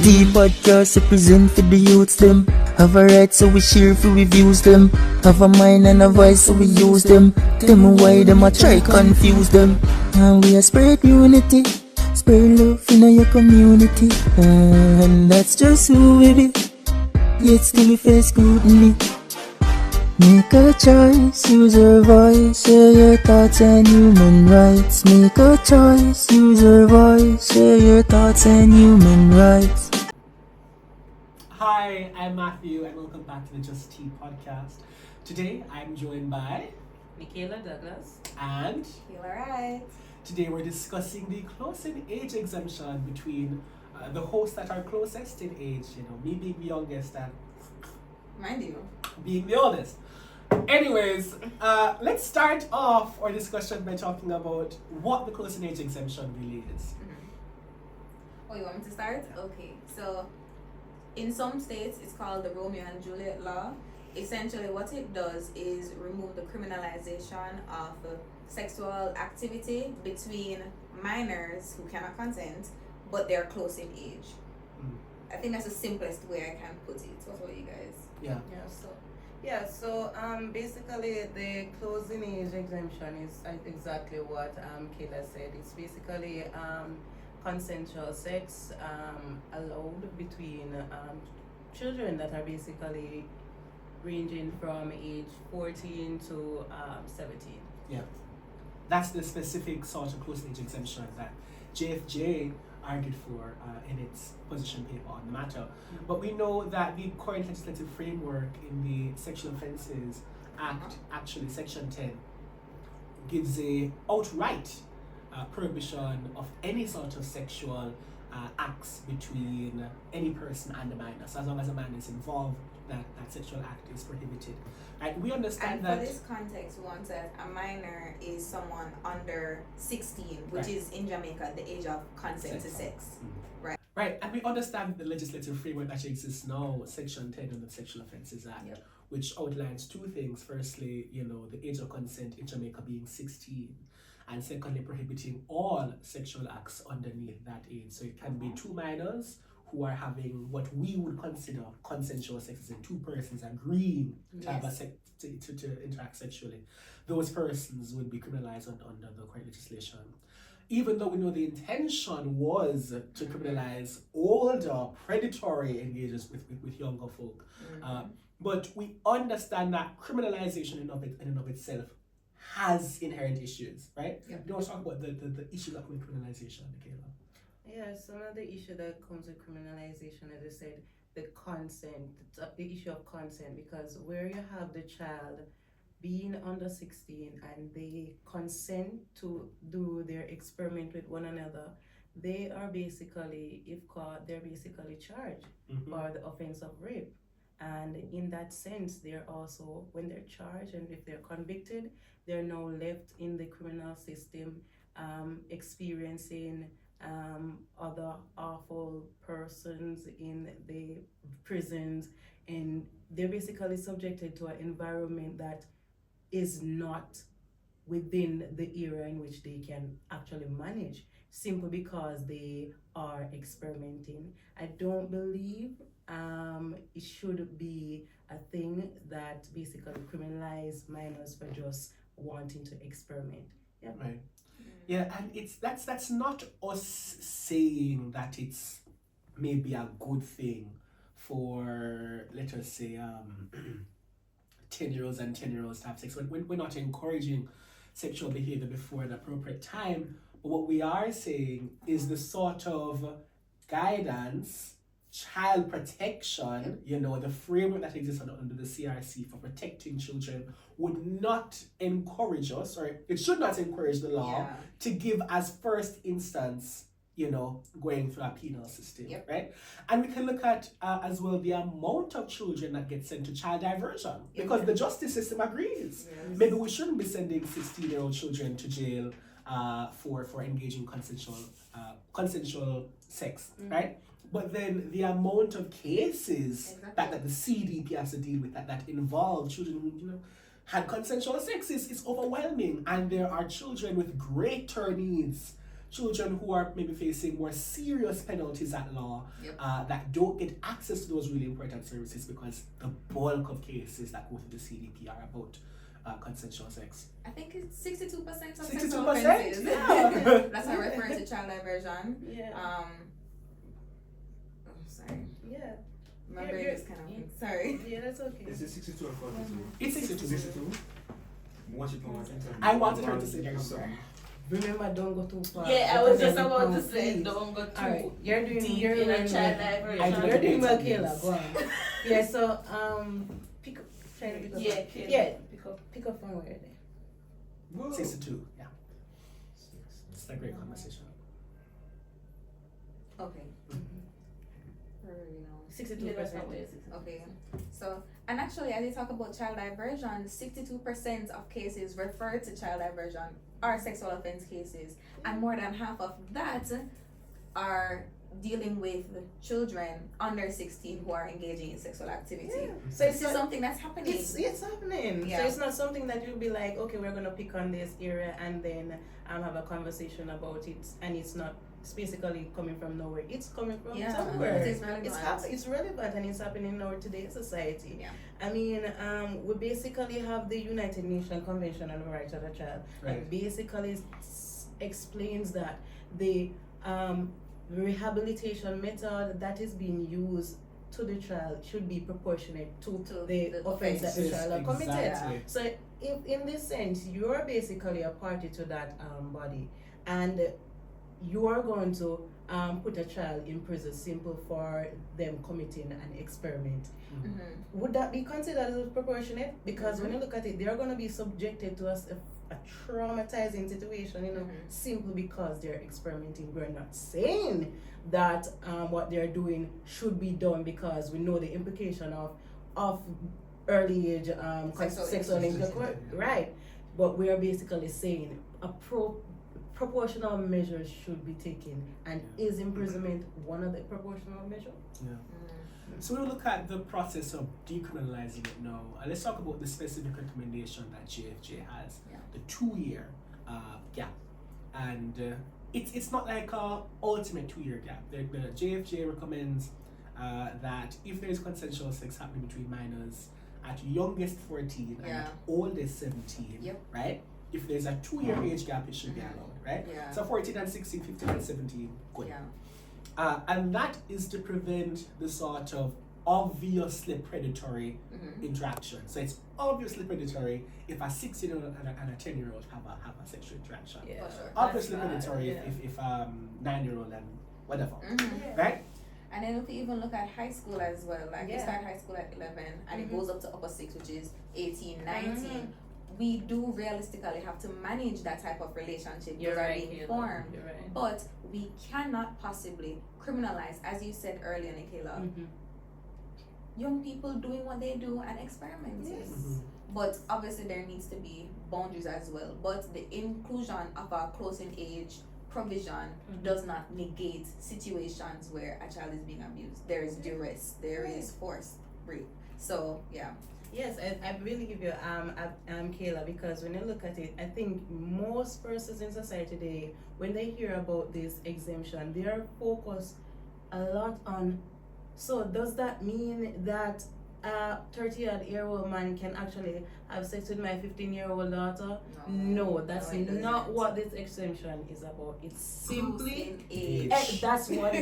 The podcast represent for the youths them. Have a right so we share for reviews them. Have a mind and a voice so we use them. Tell me why them a try confuse them. And we a spread unity, spread love in your community. And that's just who we be. Yet still we face scrutiny. Make a choice, use your voice, share your thoughts and human rights. Make a choice, use your voice, share your thoughts and human rights. Hi, I'm Matthew and welcome back to the Just Tea podcast. Today I'm joined by Michaela Douglas and Kayla Wright. Today we're discussing the closing age exemption between the hosts that are closest in age, me being the youngest and Mind you, being the oldest. Anyways, let's start off our discussion by talking about what the closing age exemption really is. Oh, you want me to start? Okay, so in some states it's called the Romeo and Juliet law. Essentially what it does is remove the criminalization of sexual activity between minors who cannot consent but they're close in age. I think that's the simplest way I can put it. What about you guys? So basically the closing age exemption is exactly what Kayla said. It's basically consensual sex allowed between children that are basically ranging from age 14 to 17. Yeah, that's the specific sort of closing age exemption that JFJ argued for in its position paper on the matter. But we know that the current legislative framework in the Sexual Offences Act, actually Section 10, gives a outright prohibition of any sort of sexual acts between any person and a minor. So as long as a man is involved, that sexual act is prohibited. Right? We understand and that. For this context, we want that a minor is someone under 16, which Right. is in Jamaica the age of consent to sex. Right, and we understand the legislative framework that exists now, Section 10 of the Sexual Offences Act, Yep. which outlines two things. Firstly, the age of consent in Jamaica being 16, and secondly, prohibiting all sexual acts underneath that age. So it can be two minors who are having what we would consider consensual sex, as in two persons agreeing to have to interact sexually. Those persons would be criminalized under the current legislation. Even though we know the intention was to criminalize older predatory engagements with younger folk. But we understand that criminalization in and of itself has inherent issues, right? Yep. You want to talk about the issues that come with criminalization, Michaela? Yeah, some of the issue that comes with criminalization, as I said, the consent, the issue of consent, because where you have the child being under 16 and they consent to do their experiment with one another, they are basically, if caught, they're basically charged for the offense of rape. And in that sense, they're also, when they're charged and if they're convicted, they're now left in the criminal system experiencing other awful persons in the prisons, and they're basically subjected to an environment that is not within the era in which they can actually manage, simply because they are experimenting. I don't believe it should be a thing that basically criminalize minors for just wanting to experiment. Yeah. Right. Yeah, and that's not us saying that it's maybe a good thing for, let us say, 10-year-olds and 10-year-olds to have sex. We're not encouraging sexual behavior before the appropriate time, but what we are saying is the sort of guidance, child protection, the framework that exists under the CRC for protecting children would not encourage us, or it should not encourage the law to give as first instance, going through a penal system, right? And we can look at as well the amount of children that get sent to child diversion, because the justice system agrees. Yes. Maybe we shouldn't be sending 16-year-old children to jail for engaging consensual sex, right? But then the amount of cases that the CDP has to deal with that involve children who had consensual sex is overwhelming, and there are children with greater needs children who are maybe facing more serious penalties at law, Yep. that don't get access to those really important services because the bulk of cases that go to the CDP are about consensual sex. I think it's 62% of 62%? sexual offenses. Yeah. That's how I refer to child diversion. Yeah. Oh, sorry. Yeah. My Yeah, brain you're- is kind of sorry. Yeah, that's okay. Is it 62 or 42? It's 62. 62? Watch it on I wanted her to say that something. number. Remember, don't go too far. Yeah, I was Because just then about to it say, conflicts. don't go too Alright, you're doing deep you're in a doing child well. diversion. You're doing well, Yes. Kayla. Go on. Yeah. So pick up. Try to pick up. Yeah, Kayla. Yeah. Pick up from where then. Whoa. 62, yeah. It's a great conversation. Okay. Mm-hmm. Where are we now? 62%. Okay, so, and actually, as you talk about child diversion, 62% of cases referred to child diversion are sexual offense cases, and more than half of that are dealing with children under 16 who are engaging in sexual activity. Yeah. So It's this is not- something that's happening. It's happening. Yeah. So it's not something that you'll be like, okay, we're gonna pick on this area and then have a conversation about it, and it's not. It's basically coming from nowhere. It's coming from Yeah, somewhere. it is relevant. It's relevant and it's happening in our today's society. Yeah. I mean, we basically have the United Nations Convention on the Rights of the Child. Right. It basically explains that the rehabilitation method that is being used to the child should be proportionate to To the the offense that the Yes, child has committed. exactly. So, if in this sense, you're basically a party to that body, and you are going to put a child in prison simple for them committing an experiment. Mhm. Would that be considered as proportionate? Because when Mhm. you look at it, they are going to be subjected to a traumatizing situation, Mhm. simply because they're experimenting. We're not saying that what they're doing should be done, because we know the implication of early age sexual intercourse, right? But we are basically saying proportional measures should be taken, and is imprisonment one of the proportional measures? Yeah. Mm. So we'll look at the process of decriminalizing it now. Let's talk about the specific recommendation that JFJ has, Yeah. the 2-year gap. And it's not like a ultimate 2-year gap. The JFJ recommends that if there is consensual sex happening between minors at youngest 14 and Yeah. at oldest 17, Yep. right? If there's a 2-year age gap, it should be allowed, right? Yeah. So 14 and 16, 15 and 17, good. Yeah. And that is to prevent the sort of obviously predatory Mhm. interaction. So it's obviously predatory if a 16-year-old and a 10-year-old have a sexual interaction. Yeah. For sure. Obviously That's bad, predatory yeah. if 9-year-old and whatever, Mhm. right? And then if we even look at high school as well, like we Yeah. start high school at 11 and it Mhm. goes up to upper 6, which is 18, 19. We do realistically have to manage that type of relationship. You're Those are right, being Kayla. formed. You're right. But we cannot possibly criminalize, as you said earlier, Nicola, Mhm. young people doing what they do and experimenting. Yes. Mhm. But obviously there needs to be boundaries as well. But the inclusion of a closing age provision Mhm. does not negate situations where a child is being abused. There is duress, there is force, rape. So yeah. Yes, I really give you Kayla, because when you look at it, I think most persons in society today, when they hear about this exemption, they are focused a lot on. So does that mean that a 30-year-old man can actually have sex with my 15-year-old daughter? No, that's No, it not doesn't. what this exemption is about. It's simply. Closing age. That's what.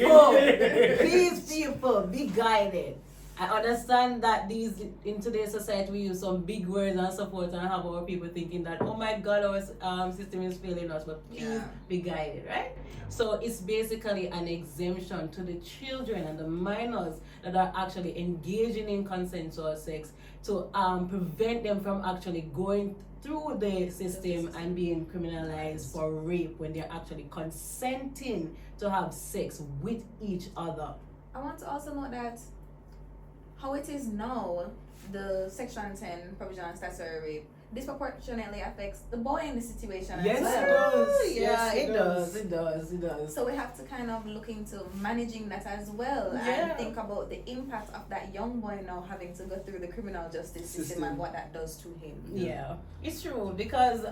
Please, people, be guided. I understand that in today's society we use some big words and support and have our people thinking that, oh my God, our system is failing us, but please Yeah. be guided, right? So it's basically an exemption to the children and the minors that are actually engaging in consensual sex, to prevent them from actually going through the system and being criminalized for rape when they're actually consenting to have sex with each other. I want to also note that how it is now, the Section 10 provision on statutory rape disproportionately affects the boy in the situation Yes, as it well. does. Yeah, Yes, it does. So we have to kind of look into managing that as well Yeah. and think about the impact of that young boy now having to go through the criminal justice system and what that does to him. Yeah, it's true, because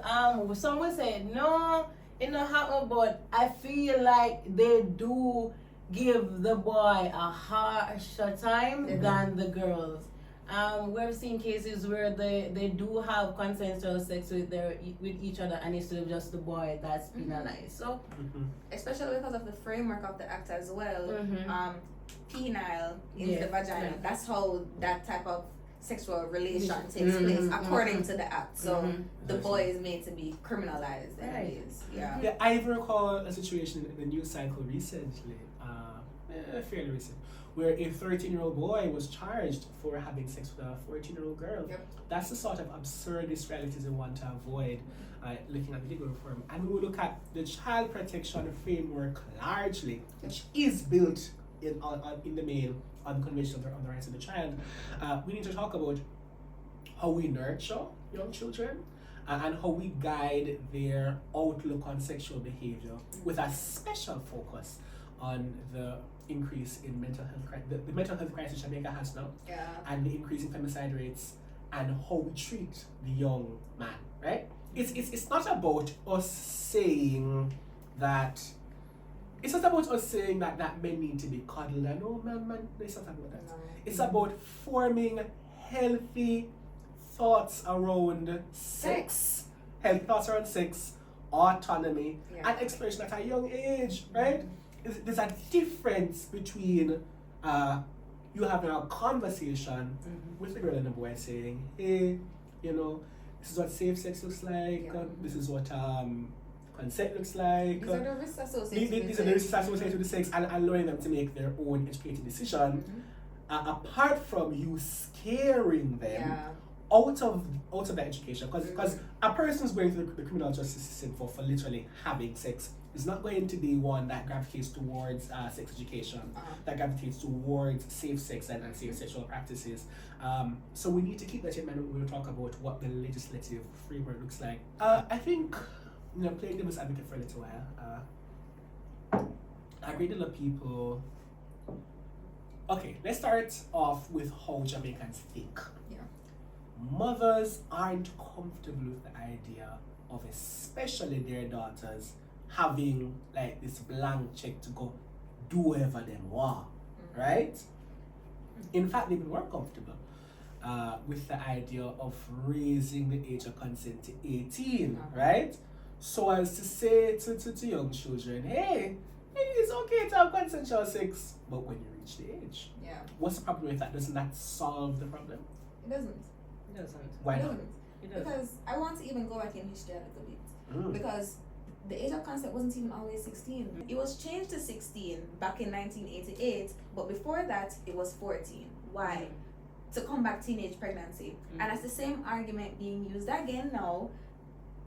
some will say no, It not happen, but I feel like they do give the boy a harsher time than the girls. We've seen cases where they do have consensual sex with each other, and it's still just the boy that's penalized. So Especially because of the framework of the act as well. Penile in the vagina. Yeah. That's how that type of sexual relation takes place according to the act. So the boy is made to be criminalized. Anyways. Yeah. Yeah, I even recall a situation in the news cycle recently, fairly recent, where a 13-year-old boy was charged for having sex with a 14-year-old girl. Yep. That's the sort of absurdist realities we want to avoid looking at legal reform. And we will look at the child protection framework largely, which is built in the main on the Convention on the Rights of the Child. We need to talk about how we nurture young children and how we guide their outlook on sexual behavior with a special focus on the increase in mental health the mental health crisis Jamaica has now, Yeah. and the increase in femicide rates, and how we treat the young man, right? It's not about us saying that men need to be cuddled and man, it's not about that. No. It's about forming healthy thoughts around sex, healthy thoughts around sex, autonomy, and exploration at a young age, right? There's a difference between you having a conversation with the girl and the boy saying, hey, this is what safe sex looks like, this is what consent looks like. These are the risks associated These are the risks associated with sex, and allowing them to make their own educated decision. Apart from you scaring them out of the education, because a person who's going through the criminal justice system for literally having sex is not going to be one that gravitates towards sex education, that gravitates towards safe sex and safe sexual practices. So we need to keep that in mind when we talk about what the legislative framework looks like. I think, playing devil's advocate for a little while, a great deal of people. Okay, let's start off with how Jamaicans think. Yeah. Mothers aren't comfortable with the idea of especially their daughters having like this blank check to go do whatever they want, right? In fact, they've been more comfortable with the idea of raising the age of consent to 18, right? So as to say to young children, hey, it's okay to have consensual sex, but when you reach the age, what's the problem with that? Doesn't that solve the problem? It doesn't. it doesn't. Why It not? doesn't. It doesn't. Because I want to even go back in history a little bit. Because the age of consent wasn't even always 16. It was changed to 16 back in 1988, but before that it was 14. Why? To combat teenage pregnancy. And that's the same argument being used again now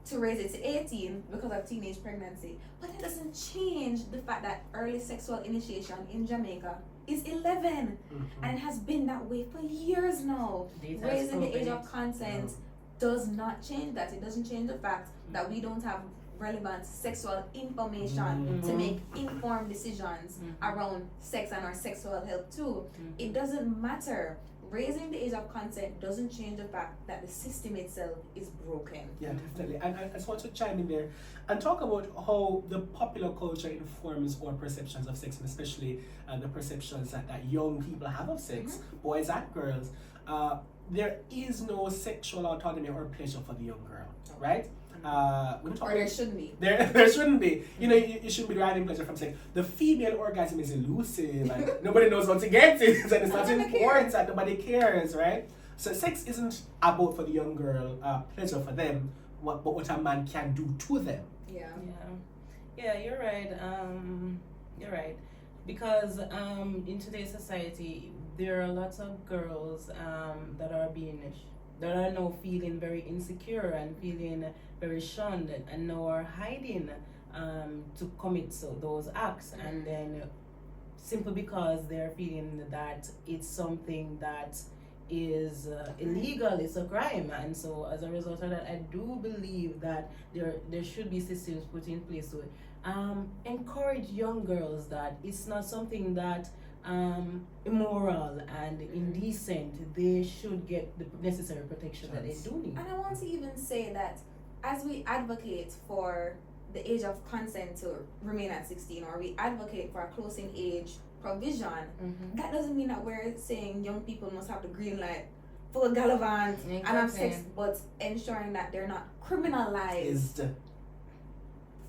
to raise it to 18 because of teenage pregnancy. But it doesn't change the fact that early sexual initiation in Jamaica is 11. And it has been that way for years now. Data Raising the proven age it. of consent does not change that. It doesn't change the fact that we don't have relevant sexual information to make informed decisions around sex and our sexual health too. It doesn't matter. Raising the age of consent doesn't change the fact that the system itself is broken. Yeah, definitely. And I just want to chime in there and talk about how the popular culture informs our perceptions of sex, and especially the perceptions that young people have of sex, boys and girls. There is no sexual autonomy or pleasure for the young girl, right? Or there shouldn't be. There shouldn't be. You shouldn't be deriving pleasure from sex. The female orgasm is elusive and nobody knows what to get to, and it's not important and nobody cares, right? So sex isn't about for the young girl pleasure for them, but what a man can do to them. Yeah, you're right. You're right. Because in today's society, there are lots of girls that are now feeling very insecure and feeling very shunned and now are hiding to commit those acts, and then simply because they're feeling that it's something that is illegal, it's a crime. And so as a result of that, I do believe that there should be systems put in place to encourage young girls that it's not something that immoral and indecent. They should get the necessary protection that they do need. And I want to even say that as we advocate for the age of consent to remain at 16, or we advocate for a closing age provision, that doesn't mean that we're saying young people must have the green light for gallivant and have sex, but ensuring that they're not criminalized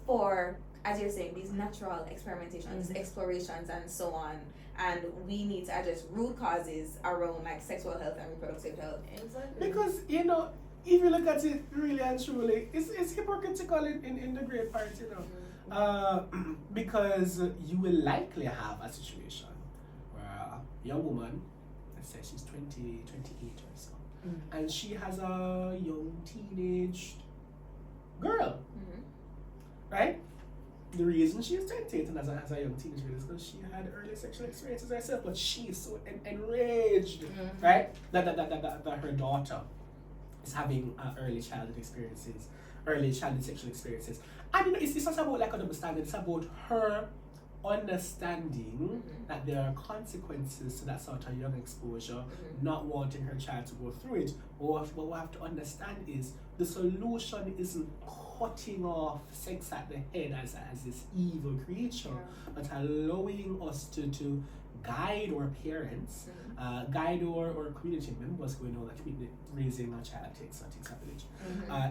for, as you're saying, these natural experimentations, explorations, and so on. And we need to address root causes around like sexual health and reproductive health. Exactly. Because if you look at it really and truly, it's hypocritical in the great part, because you will likely have a situation where a young woman, let's say she's 28 or so, and she has a young teenage girl, right? The reason she is tempted and as a young teenage girl is because she had early sexual experiences herself, but she is so enraged, right? That her daughter is having early childhood sexual experiences. And it's not about like a double standard, it's about her understanding that there are consequences to that sort of young exposure, not wanting her child to go through it. But what we have to understand is the solution isn't cutting off sex at the head as this evil creature, but allowing us to guide our parents, guide our community members going on like raising a child takes a village,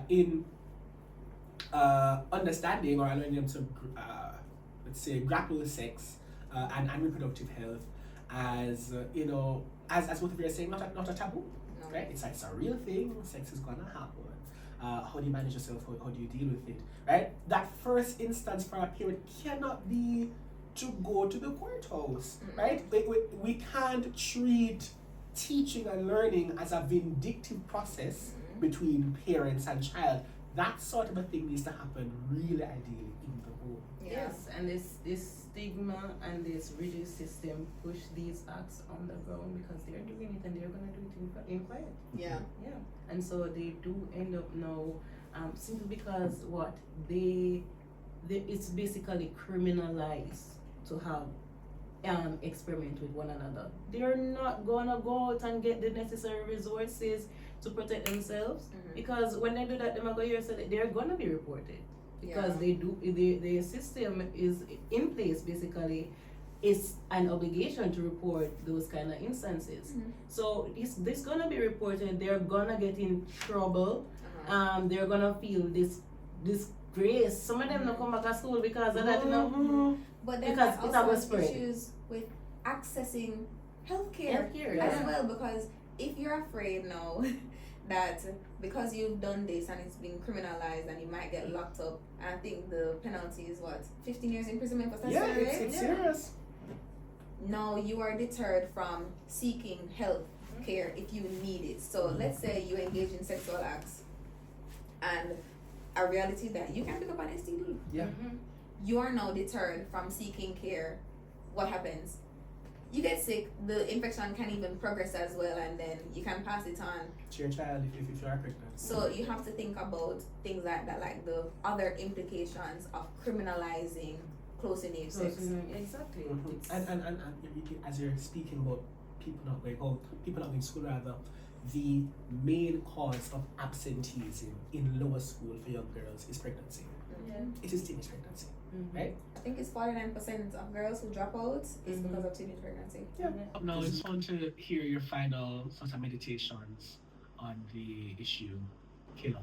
in understanding or allowing them to let's say grapple with sex and reproductive health as as both of you are saying, not a taboo, right? It's a real thing. Sex is gonna happen. How do you manage yourself? How do you deal with it? Right? That first instance for a parent cannot be to go to the courthouse, right? We can't treat teaching and learning as a vindictive process between parents and child. That sort of a thing needs to happen really ideally in the home. Yes, and this stigma and this rigid system push these acts on the ground because they're doing it and they're gonna do it in quiet. Yeah. And so they do end up now, simply because it's basically criminalized to have experiment with one another. They're not gonna go out and get the necessary resources to protect themselves, because when they do that, they're gonna hear that they're gonna be reported. Because the system is in place, basically it's an obligation to report those kind of instances. So this gonna be reported, they're gonna get in trouble, they're gonna feel this disgrace. Some of them don't come back to school because of that, But then because that also has issues with accessing healthcare as well, because if you're afraid now that because you've done this and it's been criminalized and you might get locked up, and I think the penalty is 15 years imprisonment for statutory rape? It's serious. No, you are deterred from seeking health care if you need it. So let's say you engage in sexual acts and a reality that you can pick up an STD. You are now deterred from seeking care. What happens? You get sick, the infection can even progress as well, and then you can pass it on to your child if you are pregnant. So you have to think about things like that, like the other implications of criminalizing close-in age sex. Exactly. And as you're speaking about people not going home, people not going to school rather, the main cause of absenteeism in lower school for young girls is pregnancy. It is teenage pregnancy, right? I think it's 49% of girls who drop out is because of teenage pregnancy. Now I just want to hear your final sort of meditations on the issue, Kayla.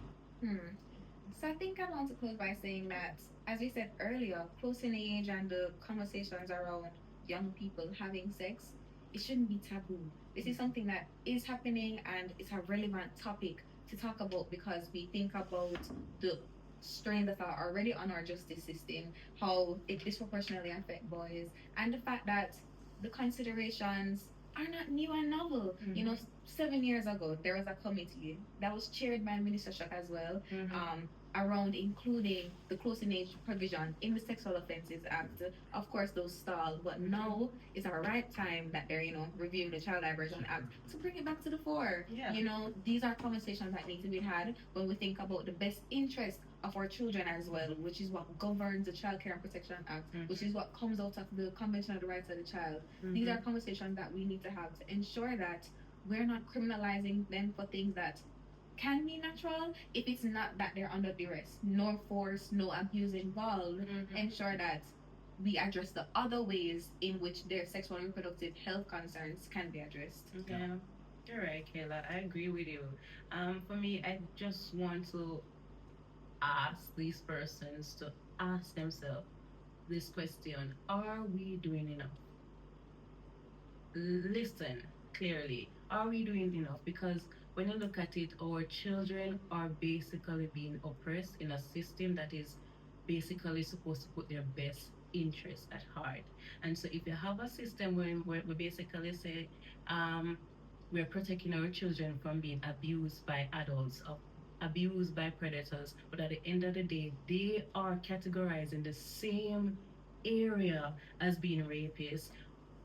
So I think I want to close by saying that, as we said earlier, close-in age and the conversations around young people having sex, it shouldn't be taboo. This is something that is happening and it's a relevant topic to talk about, because we think about the strain that are already on our justice system, how it disproportionately affect boys, and the fact that the considerations are not new and novel. 7 years ago there was a committee that was chaired by Minister Shock as well, around including the close-in age provision in the Sexual Offences Act. Of course those stalled, but now is our right time that they're reviewing the Child Diversion Act to bring it back to the fore. These are conversations that need to be had when we think about the best interest of our children as well, which is what governs the Child Care and Protection Act, which is what comes out of the Convention on the Rights of the Child. These are conversations that we need to have to ensure that we're not criminalizing them for things that can be natural if it's not that they're under duress, no force, no abuse involved. Ensure that we address the other ways in which their sexual and reproductive health concerns can be addressed. Yeah, you're right, Kayla. I agree with you. For me, I just want to ask these persons to ask themselves this question: are we doing enough? Listen clearly. Are we doing enough? Because when you look at it, our children are basically being oppressed in a system that is basically supposed to put their best interest at heart. And so, if you have a system where we basically say, we're protecting our children from being abused by adults, abused by predators, but at the end of the day, they are categorized in the same area as being rapists.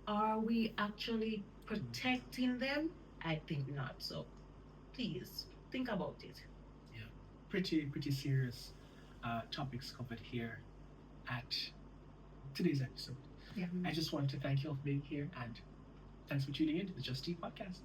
Are we actually protecting them? I think not. So please think about it. Pretty serious topics covered here at today's episode. Yeah. I just wanted to thank you all for being here, and thanks for tuning in to the Just Tea podcast.